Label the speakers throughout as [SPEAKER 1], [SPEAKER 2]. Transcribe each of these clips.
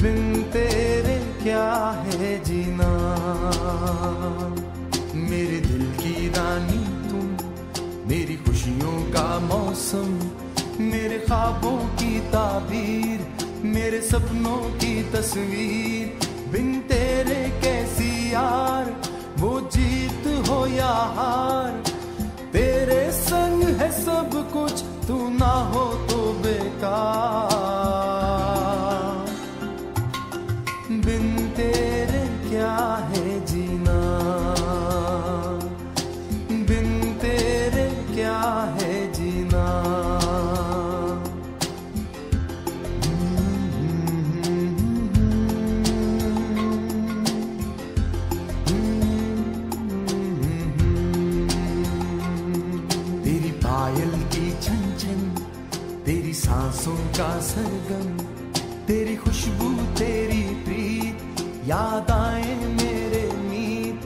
[SPEAKER 1] बिन तेरे क्या है जीना। मेरे दिल की रानी तुम, मेरी खुशियों का मौसम, मेरे ख्वाबों की ताबीर, मेरे सपनों की तस्वीर। बिन तेरे कैसी यार, वो जीत हो या हार। तेरे संग है सब कुछ, तू ना हो तो बेकार। बिन तेरे क्या है जीना, बिन तेरे क्या है जीना। तेरी पायल की छन छन, तेरी सांसों का सरगम, तेरी खुशबू तेरी प्रीत, याद आए मेरे मीत।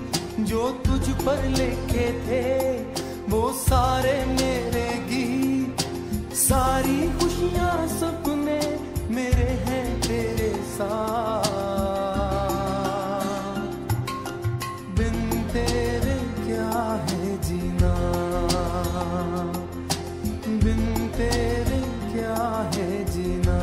[SPEAKER 1] जो तुझ पर लिखे थे वो सारे मेरे गीत, सारी खुशियां सपने मेरे हैं तेरे साथ। बिन तेरे क्या है जीना, बिन तेरे क्या है जीना।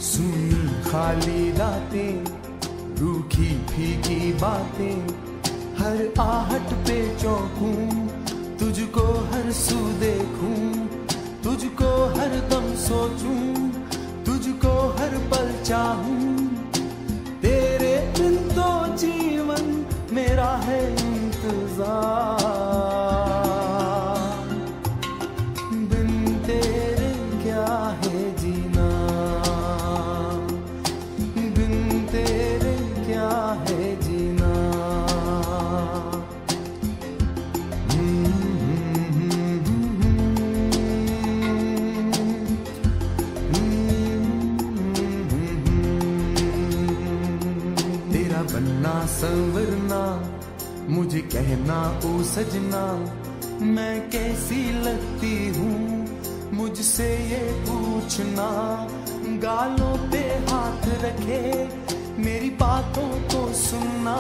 [SPEAKER 1] सुनी खाली रातें, रूखी फीकी बातें, हर आहट पे चौंकूं, तुझको हर सू देखूं, तुझको हर दम सोचूं, तुझको हर पल चाहूं। तेरे बिन तो जीवन मेरा है इंतजार। बिन तेरे क्या है जीना, बिन तेरे क्या है जीना। तेरा बनना संवरना, मुझे कहना ओ सजना, मैं कैसी लगती हूँ मुझसे ये पूछना। गालों पे हाथ रखे मेरी बातों को सुनना।